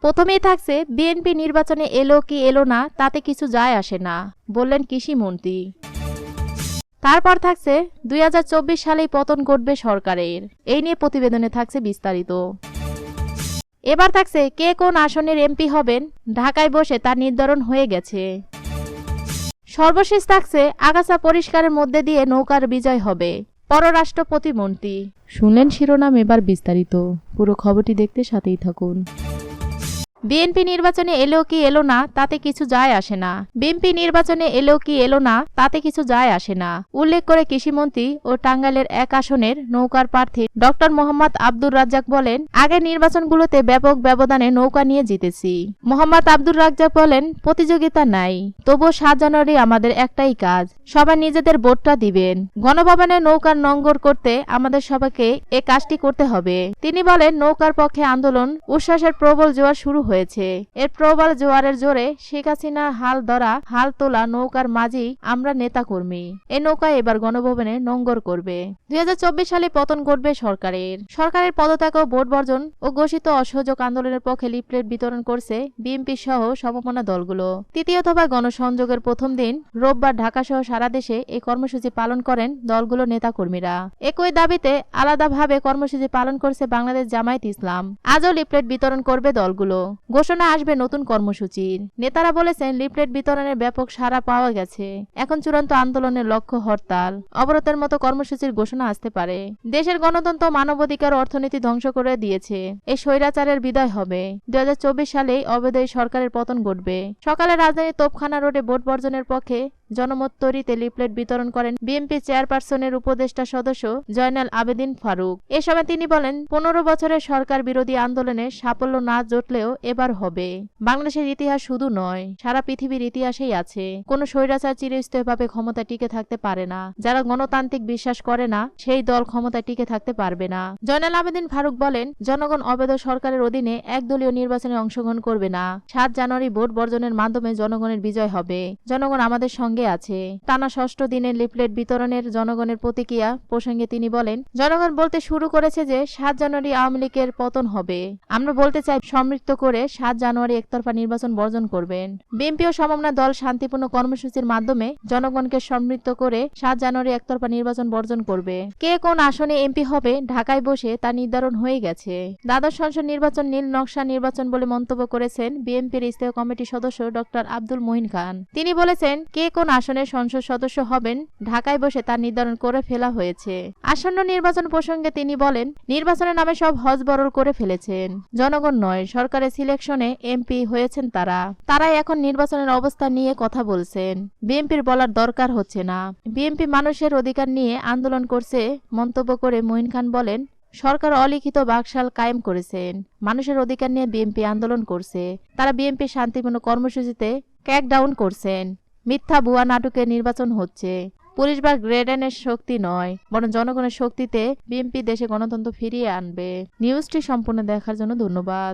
প্রথমেই থাকছে বিএনপি নির্বাচনে এলো কি এলো না তাতে কিছু যায় আসে না, বললেন কৃষিমন্ত্রী। তারপর থাকছে 2024 সালেই পতন ঘটবে সরকারের, এই নিয়ে প্রতিবেদনে থাকছে বিস্তারিত। এবার থাকছে কে কোন আসনের এমপি হবেন, ঢাকায় বসে তা নির্ধারণ হয়ে গেছে। সর্বশেষ থাকছে আগাছা পরিষ্কারের মধ্যে দিয়ে নৌকার বিজয় হবে, পররাষ্ট্র প্রতিমন্ত্রী। শুনলেন শিরোনাম, এবার বিস্তারিত। পুরো খবরটি দেখতে সাথেই থাকুন। বিএনপি নির্বাচনে এলো কি এলো না তাতে কিছু যায় আসে না। বিএনপি নির্বাচনে এলো কি এলো না তাতে কিছু যায় আসে না উল্লেখ করে কৃষিমন্ত্রী ও টাঙ্গাইলের এক আসনের নৌকার প্রার্থী ডক্টর মোহাম্মদ আব্দুর রাজ্জাক বলেন, আগের নির্বাচনগুলোতে ব্যাপক ব্যবধানে নৌকা নিয়ে জিতেছি। মোহাম্মদ আব্দুর রাজ্জাক বলেন, প্রতিযোগিতা নাই, তবুও 7 জানুয়ারি আমাদের একটাই কাজ, সবাই নিজেদের ভোটটা দিবেন। গণভবনে নৌকার নঙ্গর করতে আমাদের সবাইকে এ কাজটি করতে হবে। তিনি বলেন, নৌকার পক্ষে আন্দোলন উচ্ছ্বাসের প্রবল জোয়ার শুরু হয়েছে। এর প্রবল জোয়ারের জোরে শেখ হাসিনা হাল ধরা হাল তোলা নৌকার মাঝি আমরা নেতা কর্মী। এই নৌকা এবার গণভবনে নোঙ্গর করবে। 2024 সালে পতন ঘটবে সরকারের পদত্যাগ ও ভোট বর্জন ও ঘোষিত অসহযোগ আন্দোলনের পক্ষে লিফলেট বিতরণ করছে বিএনপি সহ সমমনা দলগুলো। তৃতীয় দফা গণসংযোগের প্রথম দিন রোববার ঢাকা সহ সারা দেশে এই কর্মসূচি পালন করেন দলগুলোর নেতাকর্মীরা। একই দাবিতে আলাদাভাবে কর্মসূচি পালন করছে বাংলাদেশ জামায়াত ইসলাম। আজও লিফলেট বিতরণ করবে দলগুলো। ঘোষণা আসবে নতুন কর্মসূচির। নেতারা বলেছেন, লিফলেট বিতরণের ব্যাপক সাড়া পাওয়া গেছে। এখন চূড়ান্ত আন্দোলনের লক্ষ্য হরতাল অবরোধের মতো কর্মসূচির ঘোষণা আসতে পারে। দেশের গণতন্ত্র, মানবাধিকার, অর্থনীতি ধ্বংস করে দিয়েছে। এই স্বৈরাচারের বিদায় হবে। 2024 সালেই অবৈধ সরকারের পতন ঘটবে। সকালে রাজধানীর তোপখানা রোডে ভোট বর্জনের পক্ষে জনমত তৈরিতে লিফলেট বিতরণ করেন বিএনপি চেয়ারপারসনের উপদেষ্টা সদস্য জয়নাল আবেদিন ফারুক। এ সময় তিনি বলেন, 15 বছরের সরকার বিরোধী আন্দোলনে সাফল্য না জুটলেও এবার হবে। বাংলাদেশের ইতিহাস শুধু নয়, সারা পৃথিবীর ইতিহাসেই আছে। কোন স্বৈরাচার চিরস্থায়ীভাবে ক্ষমতা টিকে থাকতে পারে না। যারা গণতান্ত্রিক বিশ্বাস করে না, সেই দল ক্ষমতায় টিকে থাকতে পারবে না। জয়নাল আবেদিন ফারুক বলেন, জনগণ অবৈধ সরকারের অধীনে একদলীয় নির্বাচনে অংশগ্রহণ করবে না। 7 জানুয়ারি ভোট বর্জনের মাধ্যমে জনগণের বিজয় হবে। জনগণ আমাদের সঙ্গে আছে। টানা 6ষ্ঠ দিনের লিফলেট বিতরণের জনগণের প্রতিক্রিয়া প্রসঙ্গে তিনি বলেন, জনগণ বলতে শুরু করেছে যে 7 জানুয়ারি আওয়ামী লীগের পতন হবে। আমরা বলতে চাই, সমৃদ্ধ করে 7 জানুয়ারি একতরফা নির্বাচন বর্জন করবেন। বিএনপি ও সমমনা দল শান্তিপূর্ণ কর্মসূচির মাধ্যমে জনগণকে সমৃদ্ধ করে 7 জানুয়ারি একতরফা নির্বাচন বর্জন করবে। কে কোন আসনে এমপি হবে ঢাকায় বসে তা নির্ধারণ হয়ে গেছে। দ্বাদশ সংসদ নির্বাচন নীল নকশা নির্বাচন বলে মন্তব্য করেছেন বিএনপির স্থায়ী কমিটির সদস্য ডক্টর আব্দুল মহিন খান। তিনি বলেছেন, কে কোন আসনে সংসদ সদস্য হবেন ঢাকায় বসে তা নির্ধারণ করে ফেলা হয়েছে। আসন্ন নির্বাচন প্রসঙ্গে তিনি বলেন, নির্বাচনের নামে সব হজবরল করে ফেলেছেন। জনগণ নয়, সরকারের সিলেকশনে এমপি হয়েছেন তারাই এখন নির্বাচনের অবস্থা নিয়ে কথা বলছেন। বিএনপির বলার দরকার হচ্ছে না। বিএনপি মানুষের অধিকার নিয়ে আন্দোলন করছে মন্তব্য করে মহিন খান বলেন, সরকার অলিখিত বাকশাল কায়েম করেছেন। মানুষের অধিকার নিয়ে বিএনপি আন্দোলন করছে। তারা বিএনপি শান্তিপূর্ণ কর্মসূচিতে ক্র্যাকডাউন করছেন। মিথ্যা ভুয়া নাটকে নির্বাচন হচ্ছে। পুলিশ বা গ্রেডেনের শক্তি নয়, বরং জনগণের শক্তিতে বিএনপি দেশে গণতন্ত্র ফিরিয়ে আনবে। নিউজটি সম্পূর্ণ দেখার জন্য ধন্যবাদ।